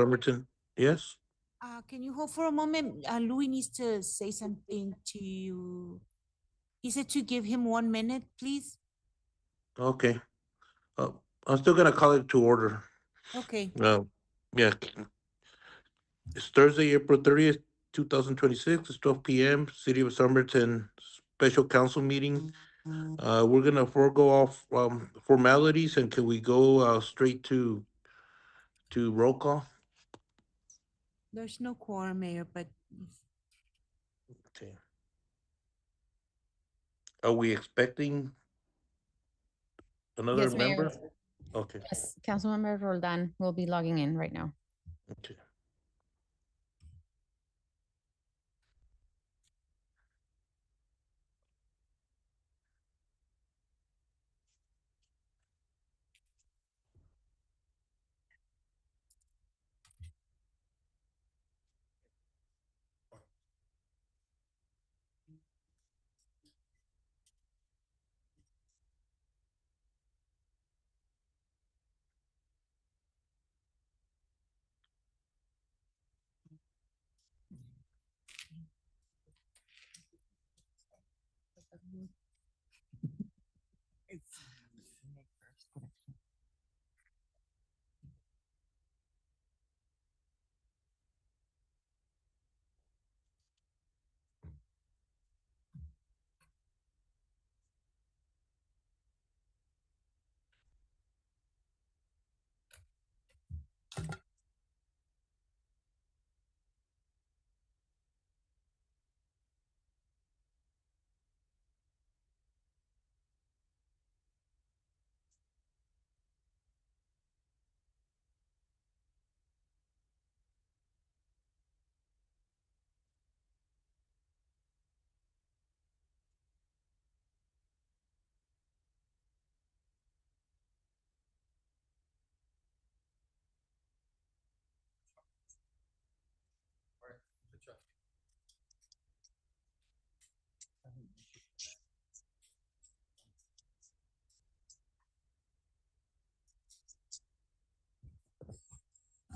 Somerton, yes? Can you hold for a moment? Louis needs to say something to you. He said to give him 1 minute, please. Okay. Uh, I'm still gonna call it to order. Okay. Uh, yeah, it's Thursday, April 30th, 2026. It's 12 p.m. City of Somerton Special Council meeting. We're gonna forego off formalities, and can we go straight to roll call? There's no quorum, Mayor, but Okay. Are we expecting another Yes, Mayor. member? Okay. Yes, Councilmember Roldan will be logging in right now. Okay.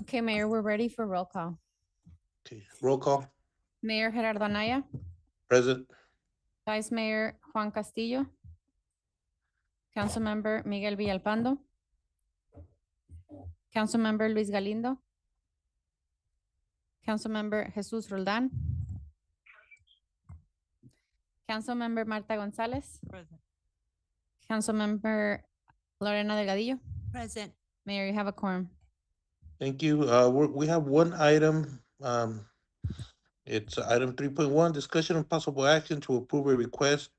Okay, Mayor, we're ready for roll call. Okay. Roll call. Mayor Gerardo Anaya, Present. Vice Mayor Juan Castillo, Councilmember Miguel Villalpando, Councilmember Luis Galindo, Councilmember Jesus Roldan, Councilmember Marta Gonzalez, present. Councilmember Lorena Delgadillo. Present. Mayor, you have a quorum. Thank you. We have one item. It's item 3.1, discussion of possible action to approve a request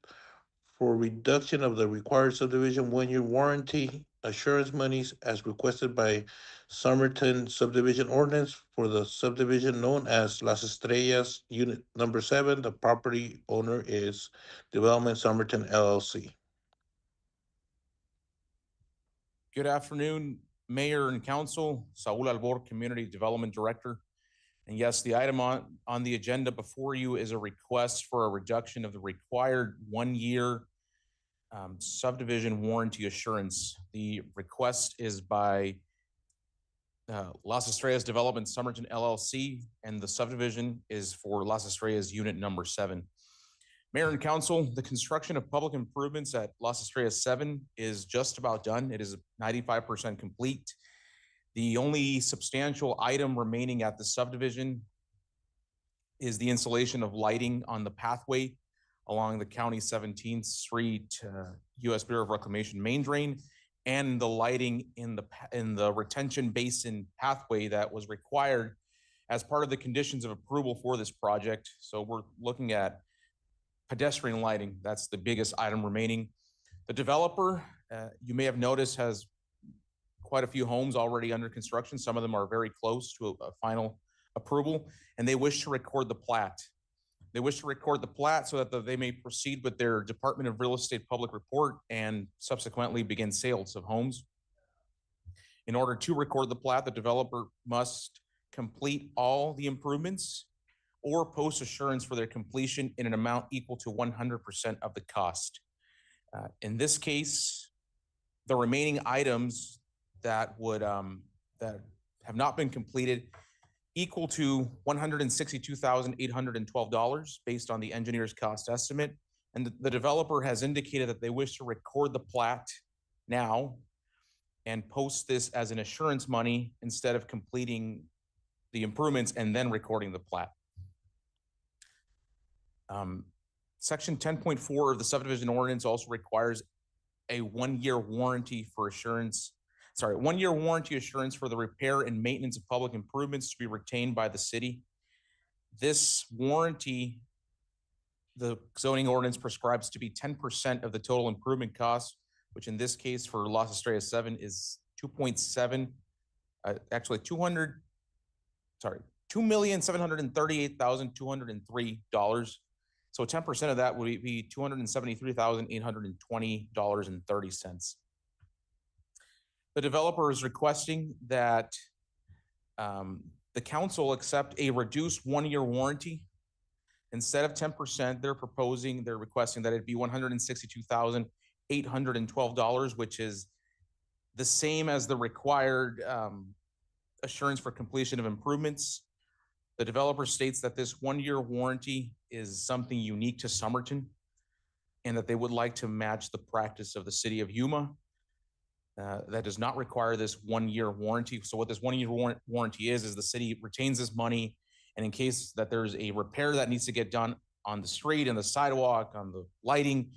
for reduction of the required subdivision 1-year warranty assurance monies as requested by Somerton subdivision ordinance for the subdivision known as Las Estrellas, unit number 7. The property owner is Development Somerton LLC. Good afternoon, Mayor and Council. Saul Albor, Community Development Director. And yes, the item on the agenda before you is a request for a reduction of the required 1-year subdivision warranty assurance. The request is by Las Estrellas Development Somerton LLC, and the subdivision is for Las Estrellas Unit Number 7. Mayor and Council, the construction of public improvements at Las Estrellas 7 is just about done. It is 95% complete. The only substantial item remaining at the subdivision is the installation of lighting on the pathway along the County 17th Street U.S. Bureau of Reclamation main drain, and the lighting in the retention basin pathway that was required as part of the conditions of approval for this project. So we're looking at pedestrian lighting. That's the biggest item remaining. The developer, you may have noticed, has quite a few homes already under construction. Some of them are very close to a final approval, and they wish to record the plat. They wish to record the plat so that they may proceed with their Department of Real Estate public report and subsequently begin sales of homes. In order to record the plat, the developer must complete all the improvements or post assurance for their completion in an amount equal to 100% of the cost. In this case, the remaining items that would that have not been completed equal to $162,812 based on the engineer's cost estimate. And the developer has indicated that they wish to record the plat now and post this as an assurance money instead of completing the improvements and then recording the plat. Section 10.4 of the subdivision ordinance also requires a 1-year warranty for assurance. Sorry, 1-year warranty assurance for the repair and maintenance of public improvements to be retained by the city. This warranty, the zoning ordinance prescribes to be 10% of the total improvement cost, which in this case for Los Estrellas 7 is 2.7, actually $2,738,203. So 10% of that would be $273,820.30. The developer is requesting that the council accept a reduced 1-year warranty. Instead of 10%, they're requesting that it be $162,812, which is the same as the required assurance for completion of improvements. The developer states that this 1-year warranty is something unique to Somerton and that they would like to match the practice of the city of Yuma. That does not require this 1-year warranty. So what this 1-year warranty is the city retains this money, and in case that there's a repair that needs to get done on the street, and the sidewalk, on the lighting,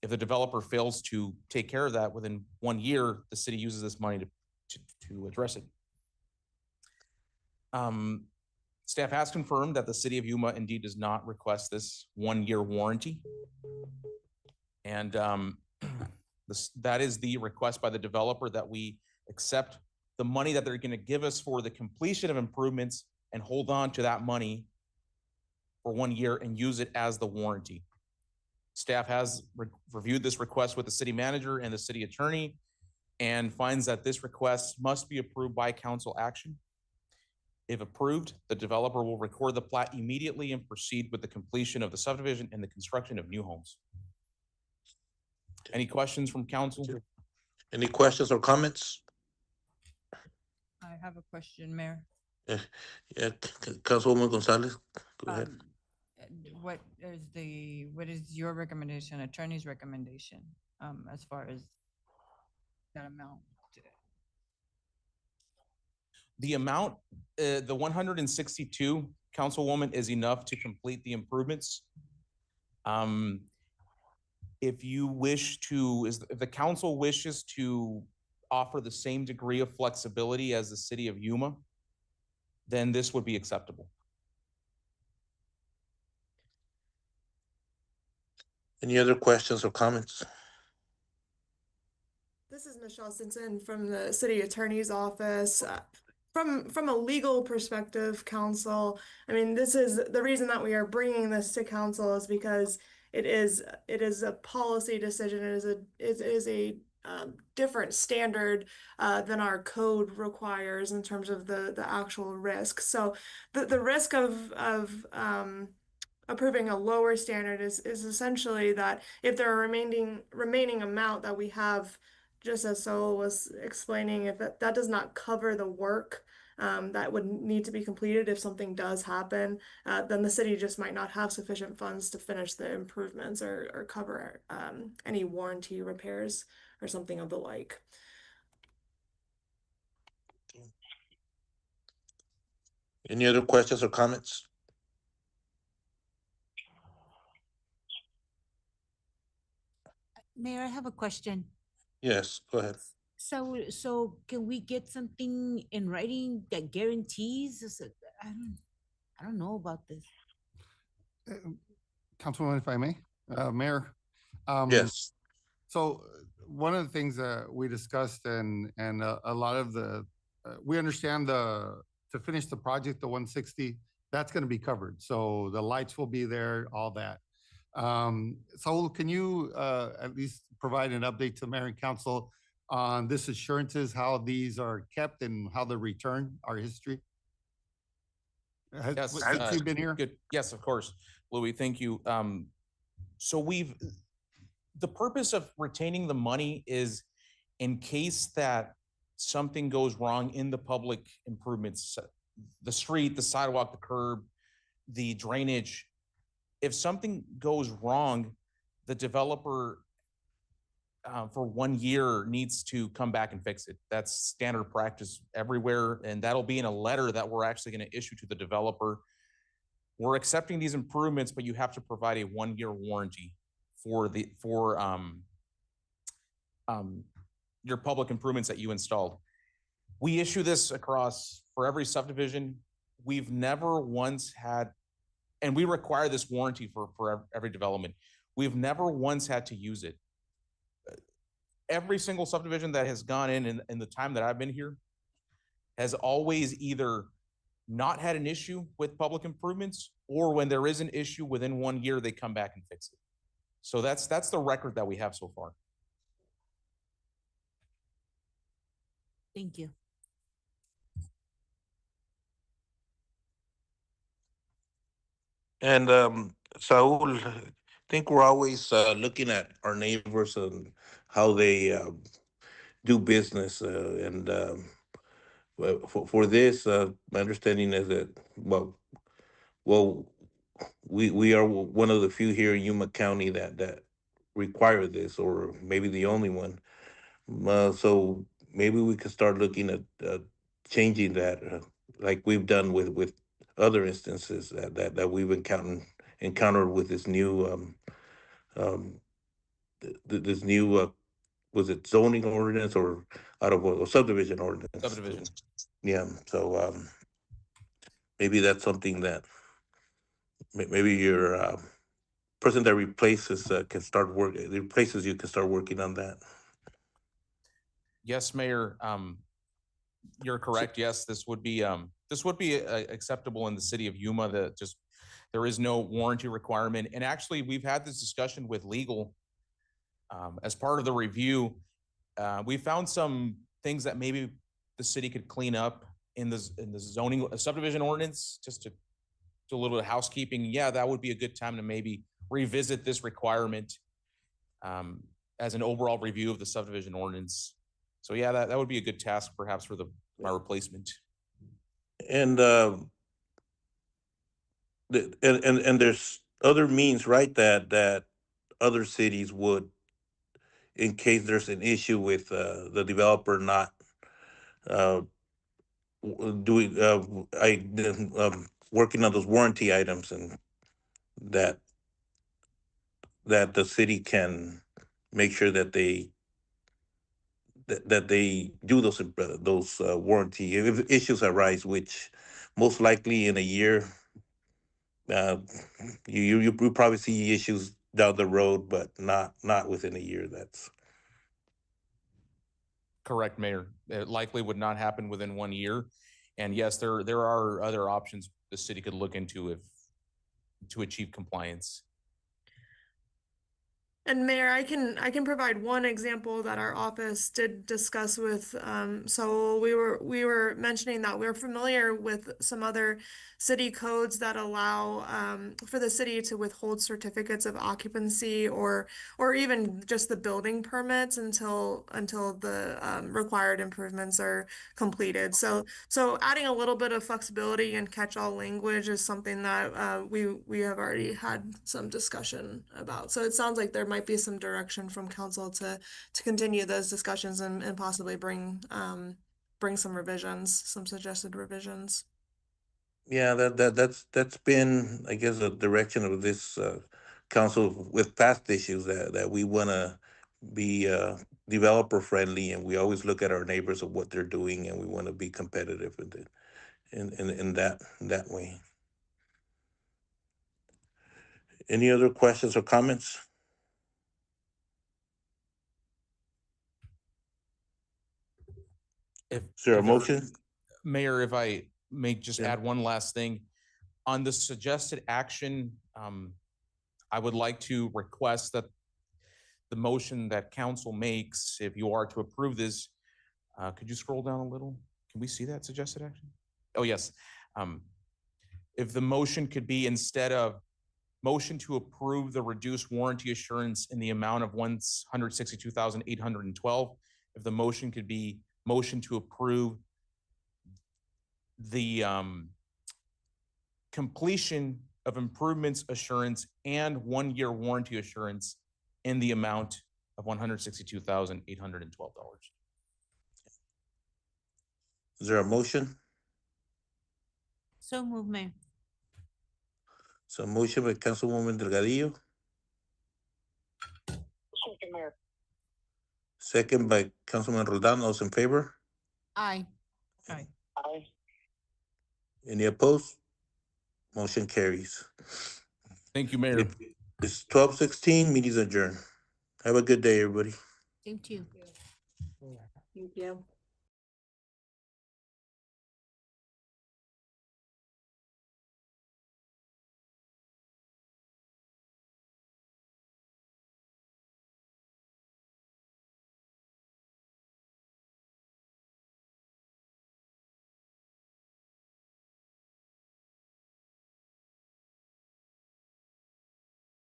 if the developer fails to take care of that within 1 year, the city uses this money to address it. Staff has confirmed that the city of Yuma indeed does not request this 1-year warranty. And that is the request by the developer, that we accept the money that they're going to give us for the completion of improvements and hold on to that money for 1 year and use it as the warranty. Staff has reviewed this request with the city manager and the city attorney and finds that this request must be approved by council action. If approved, the developer will record the plat immediately and proceed with the completion of the subdivision and the construction of new homes. Any questions from council? Any questions or comments? I have a question, Mayor. Yeah, Councilwoman Gonzalez, go ahead. What is your recommendation, attorney's recommendation, as far as that amount? The amount, the 162, Councilwoman, is enough to complete the improvements. If you wish to, if the council wishes to offer the same degree of flexibility as the city of Yuma, then this would be acceptable. Any other questions or comments? This is Michelle Stinson from the city attorney's office. From a legal perspective, council, I mean, this is the reason that we are bringing this to council is because it is a policy decision. It is a different standard than our code requires in terms of the actual risk. So the risk of approving a lower standard is essentially that if there are remaining amount that we have, just as Saul was explaining, if that does not cover the work that would need to be completed if something does happen, then the city just might not have sufficient funds to finish the improvements or cover any warranty repairs or something of the like. Any other questions or comments? Mayor, I have a question. Yes, go ahead. So can we get something in writing that guarantees? I don't know about this. Councilwoman, if I may, Mayor. Yes. So one of the things that we discussed and a lot of we understand to finish the project, the 160, that's going to be covered. So the lights will be there, all that. Saul, can you at least provide an update to Mayor and Council on this assurances, how these are kept and how they're returned, our history? Yes, Since you've been here? Good. Yes, of course. Louis, thank you. So the purpose of retaining the money is in case that something goes wrong in the public improvements, the street, the sidewalk, the curb, the drainage, if something goes wrong, the developer for 1 year needs to come back and fix it. That's standard practice everywhere. And that'll be in a letter that we're actually going to issue to the developer. We're accepting these improvements, but you have to provide a 1 year warranty for your public improvements that you installed. We issue this across for every subdivision. We've never once had, and we require this warranty for every development. We've never once had to use it. Every single subdivision that has gone in the time that I've been here has always either not had an issue with public improvements, or when there is an issue within 1 year, they come back and fix it. So that's the record that we have so far. Thank you. And Saul, I think we're always looking at our neighbors and how they do business. Well, for this, my understanding is that well, we are one of the few here in Yuma County that require this, or maybe the only one. So maybe we could start looking at changing that, like we've done with other instances that we've encountered with this new this new was it zoning ordinance or out of a subdivision ordinance? Subdivision. Yeah. So maybe that's something that maybe your person that replaces can start work. Replaces you can start working on that. Yes, Mayor. You're correct. Yes, this would be acceptable in the city of Yuma. That just there is no warranty requirement. And actually, we've had this discussion with legal as part of the review. We found some things that maybe the city could clean up in the zoning subdivision ordinance, just to do a little bit of housekeeping. Yeah, that would be a good time to maybe revisit this requirement as an overall review of the subdivision ordinance. So yeah, that would be a good task perhaps for my replacement. And and there's other means, right? That other cities would, in case there's an issue with the developer not doing working on those warranty items, and that the city can make sure that they do those warranty if issues arise, which most likely in a year you probably see issues down the road, but not within a year. That's correct, Mayor. It likely would not happen within 1 year. And yes, there are other options the city could look into to achieve compliance. And Mayor, I can provide one example that our office did discuss with, so we were mentioning that we're familiar with some other city codes that allow for the city to withhold certificates of occupancy or even just the building permits until the required improvements are completed. So adding a little bit of flexibility and catch-all language is something that we have already had some discussion about. So it sounds like there might be some direction from council to continue those discussions and possibly bring some revisions, some suggested revisions. yeah, that's been, I guess, a direction of this council with past issues that we want to be developer friendly, and we always look at our neighbors of what they're doing, and we want to be competitive with it in that way. Any other questions or comments? Is there a motion? Mayor, if I may just add one last thing. On the suggested action, I would like to request that the motion that council makes, if you are to approve this, could you scroll down a little? Can we see that suggested action? Oh, yes. If the motion could be, instead of motion to approve the reduced warranty assurance in the amount of $162,812, if the motion could be motion to approve the completion of improvements assurance and 1-year warranty assurance in the amount of $162,812. Is there a motion? So move, Mayor. So motion by Councilwoman Delgadillo, second by Councilman Roldan. Those in favor? Aye. Aye. Any opposed? Motion carries. Thank you, Mayor. It's 12:16, meeting's adjourned. Have a good day, everybody. Thank you. Thank you.